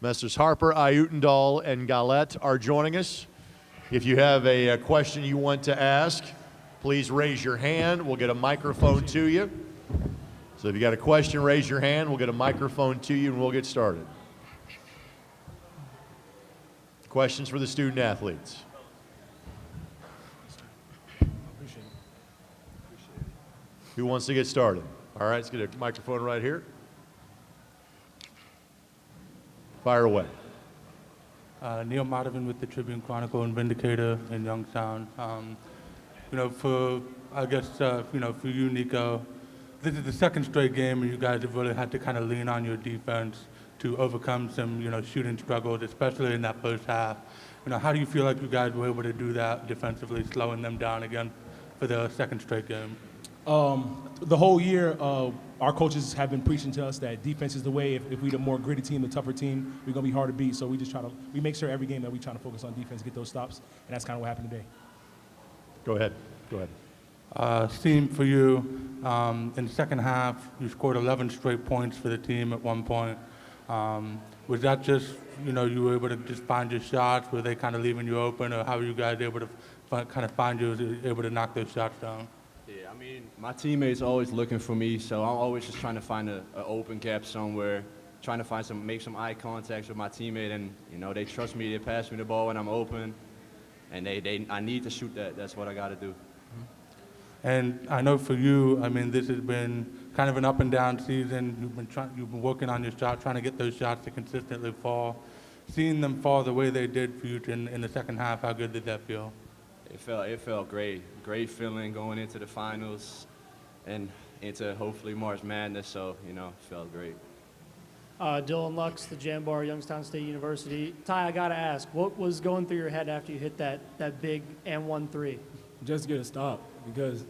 Messrs. Harper, Ayutendal, and Galette are joining us. If you have a question you want to ask, please raise your hand. We'll get a microphone to you. So if you got a question, raise your hand. We'll get a microphone to you, and we'll get started. Questions for the student athletes? Who wants to get started? All right, let's get a microphone right here. Fire away. Neil Madhavan with the Tribune Chronicle and Vindicator in Youngstown. For you, Nico, this is the second straight game and you guys have really had to kind of lean on your defense to overcome some, shooting struggles, especially in that first half. How do you feel like you guys were able to do that defensively, slowing them down again for the second straight game? The whole year, our coaches have been preaching to us that defense is the way. If we're the more gritty team, the tougher team, we're going to be hard to beat. So we make sure every game that we try to focus on defense, get those stops, and that's kind of what happened today. Go ahead. Steve, for you, in the second half, you scored 11 straight points for the team at one point. Was that just, you were able to just find your shots? Were they kind of leaving you open, or how were you guys able to find you able to knock those shots down? Yeah, my teammates are always looking for me, so I'm always just trying to find an open gap somewhere, trying to make some eye contacts with my teammate, and they trust me. They pass me the ball when I'm open, and I need to shoot that. That's what I got to do. And I know for you, this has been kind of an up and down season. You've been working on your shot, trying to get those shots to consistently fall. Seeing them fall the way they did for you in the second half, how good did that feel? It felt great. Great feeling going into the finals and into hopefully March Madness, so, it felt great. Dylan Lux, the Jambar, Youngstown State University. Ty, I got to ask, what was going through your head after you hit that big and 1-3? Just get a stop, because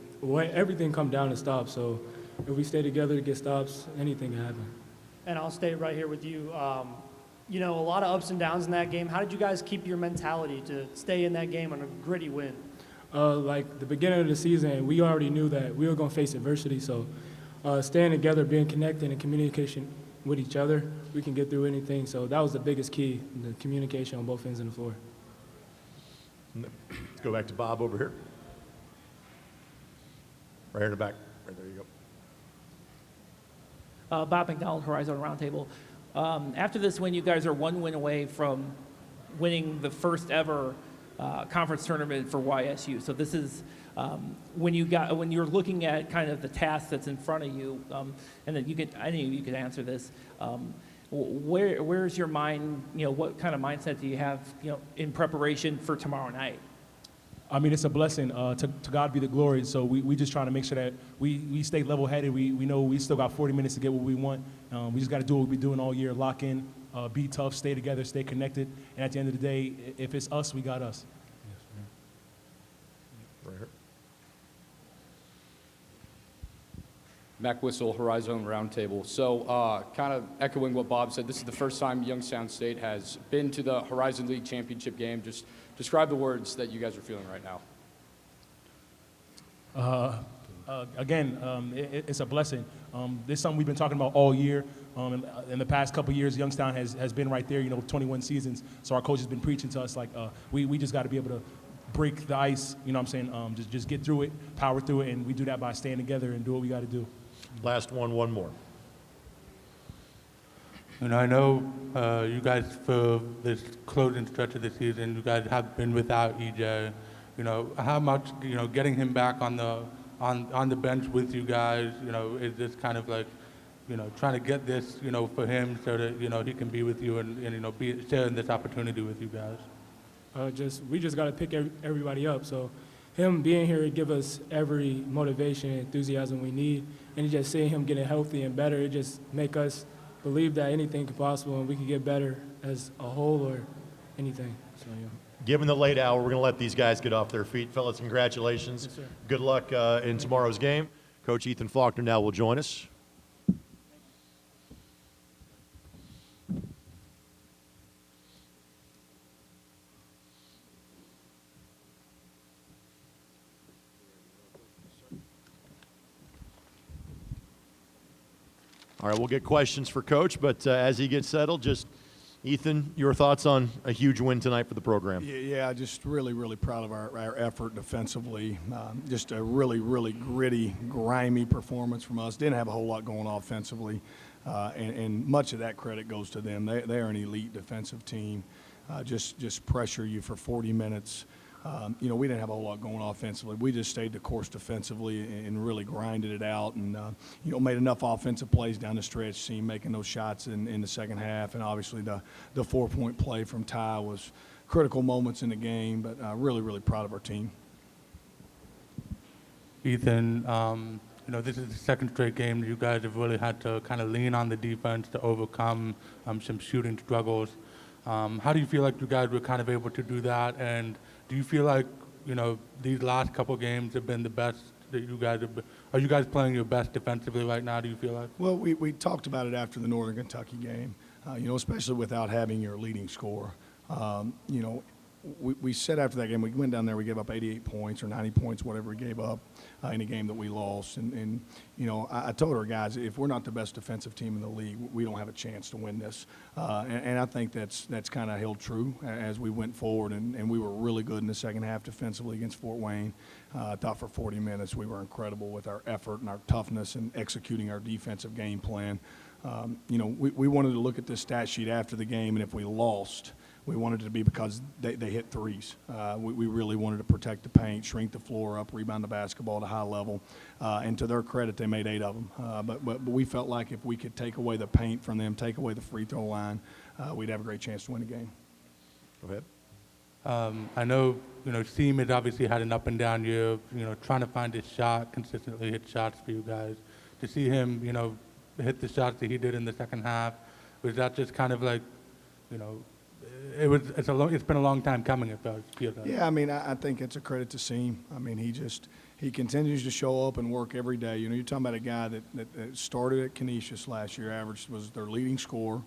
everything comes down to stops, so if we stay together to get stops, anything can happen. And I'll stay right here with you. A lot of ups and downs in that game. How did you guys keep your mentality to stay in that game on a gritty win? Like the beginning of the season, we already knew that we were going to face adversity, so staying together, being connected, and communication with each other, we can get through anything. So that was the biggest key, the communication on both ends of the floor. Let's go back to Bob over here. Right here in the back. Right there you go. Bob McDonald, Horizon Roundtable. After this win, you guys are one win away from winning the first ever conference tournament for YSU. So this is when you're looking at kind of the task that's in front of you, and then I knew you could answer this. Where's your mind? What kind of mindset do you have? In preparation for tomorrow night. It's a blessing. To God be the glory. So we just trying to make sure that we stay level-headed. We know we still got 40 minutes to get what we want. We just got to do what we've been doing all year, lock in, be tough, stay together, stay connected. And at the end of the day, if it's us, we got us. Yes, right here. Mac Whistle, Horizon Roundtable. So kind of echoing what Bob said, this is the first time Youngstown State has been to the Horizon League Championship game. Just describe the words that you guys are feeling right now. It's a blessing. This is something we've been talking about all year. In the past couple of years, Youngstown has been right there, 21 seasons. So our coach has been preaching to us we just got to be able to break the ice, just get through it, power through it, and we do that by staying together and do what we got to do. Last one more. And I know you guys, for this closing stretch of the season, you guys have been without EJ. How much, getting him back on the bench with you guys, is this kind of like, trying to get this, for him so that, he can be with you and be sharing this opportunity with you guys? We just got to pick everybody up. So him being here would give us every motivation and enthusiasm we need. And just seeing him getting healthy and better, it just make us believe that anything is possible and we can get better as a whole or anything. So, yeah. Given the late hour, we're going to let these guys get off their feet. Fellas, congratulations. Yes, sir. Good luck in tomorrow's game. Coach Ethan Faulkner now will join us. All right, we'll get questions for Coach, but as he gets settled, just Ethan, your thoughts on a huge win tonight for the program? Yeah, just really, really proud of our effort defensively. Just a really, really gritty, grimy performance from us. Didn't have a whole lot going offensively, and much of that credit goes to them. They are an elite defensive team. Just pressure you for 40 minutes. We didn't have a whole lot going offensively. We just stayed the course defensively and really grinded it out and, made enough offensive plays down the stretch, seeing making those shots in the second half. And obviously the 4-point play from Ty was critical moments in the game, but really, really proud of our team. Ethan, this is the second straight game that you guys have really had to kind of lean on the defense to overcome some shooting struggles. How do you feel like you guys were kind of able to do that? And do you feel like, these last couple games have been the best that you guys have been? Are you guys playing your best defensively right now, do you feel like? Well, we talked about it after the Northern Kentucky game, especially without having your leading scorer. We said after that game, we went down there, we gave up 88 points or 90 points, whatever we gave up in a game that we lost. And I told our guys, if we're not the best defensive team in the league, we don't have a chance to win this. And I think that's kind of held true as we went forward. And we were really good in the second half defensively against Fort Wayne. I thought for 40 minutes we were incredible with our effort and our toughness and executing our defensive game plan. We wanted to look at this stat sheet after the game, and if we lost, we wanted it to be because they hit threes. We really wanted to protect the paint, shrink the floor up, rebound the basketball at a high level. And to their credit, they made 8 of them. But we felt like if we could take away the paint from them, take away the free throw line, we'd have a great chance to win the game. Go ahead. I know, Seam has obviously had an up and down year, trying to find his shot, consistently hit shots for you guys. To see him, hit the shots that he did in the second half, was that just kind of like, it's been a long time coming, it feels like. Yeah, I think it's a credit to Seam. He continues to show up and work every day. You're talking about a guy that started at Canisius last year, was their leading scorer,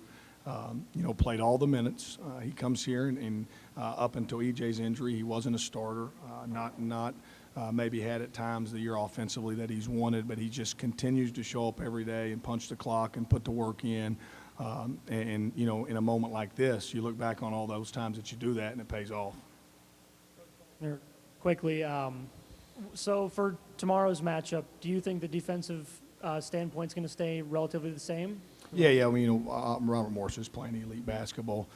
played all the minutes. He comes here and up until EJ's injury, he wasn't a starter, not maybe had at times the year offensively that he's wanted, but he just continues to show up every day and punch the clock and put the work in. In a moment like this, you look back on all those times that you do that, and it pays off. Quickly, so for tomorrow's matchup, do you think the defensive standpoint's going to stay relatively the same? Yeah. Robert Morris is playing elite basketball.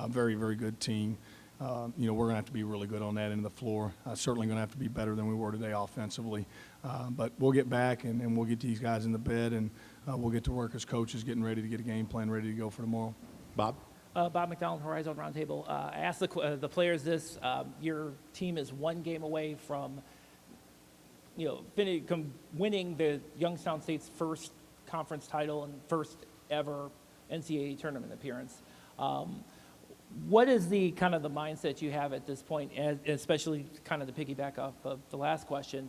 Very, very good team. We're going to have to be really good on that end of the floor. Certainly going to have to be better than we were today offensively. But we'll get back, and we'll get these guys in the bed, and we'll get to work as coaches, getting ready to get a game plan ready to go for tomorrow. Bob? Bob McDonald, Horizon Roundtable. I asked the players this. Your team is one game away from, winning the Youngstown State's first conference title and first ever NCAA tournament appearance. What is the kind of the mindset you have at this point, especially kind of to piggyback off of the last question,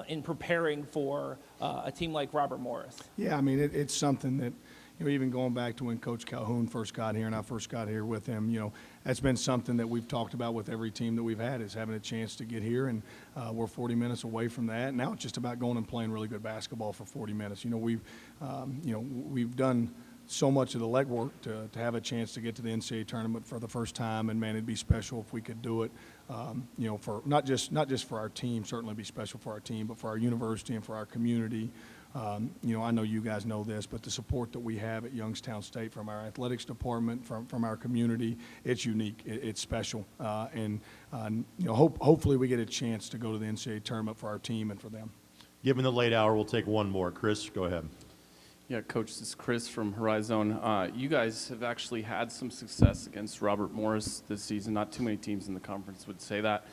in preparing for a team like Robert Morris? Yeah, it's something that, even going back to when Coach Calhoun first got here and I first got here with him, that's been something that we've talked about with every team that we've had, is having a chance to get here, and we're 40 minutes away from that. Now it's just about going and playing really good basketball for 40 minutes. We've done so much of the legwork to have a chance to get to the NCAA tournament for the first time, and man, it'd be special if we could do it. For not just for our team, certainly be special for our team, but for our university and for our community. I know you guys know this, but the support that we have at Youngstown State from our athletics department, from our community, it's unique. It's special, and hopefully we get a chance to go to the NCAA tournament for our team and for them. Given the late hour, we'll take one more. Chris, go ahead. Yeah, Coach, this is Chris from Horizon. You guys have actually had some success against Robert Morris this season. Not too many teams in the conference would say that.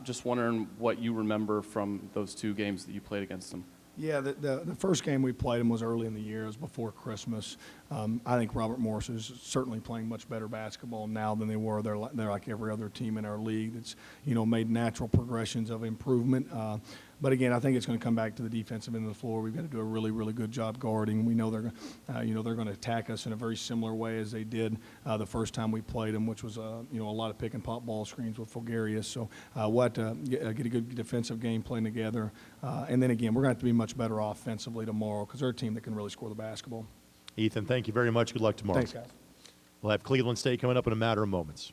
Just wondering what you remember from those 2 games that you played against them. Yeah, the first game we played them was early in the year. It was before Christmas. I think Robert Morris is certainly playing much better basketball now than they were. They're like every other team in our league that's, made natural progressions of improvement. But again, I think it's going to come back to the defensive end of the floor. We've got to do a really, really good job guarding. We know they're going to attack us in a very similar way as they did the first time we played them, which was a lot of pick and pop ball screens with Fulgarius. So we'll have to get a good defensive game plan together. And then again, we're going to have to be much better offensively tomorrow because they're a team that can really score the basketball. Ethan, thank you very much. Good luck tomorrow. Thanks, guys. We'll have Cleveland State coming up in a matter of moments.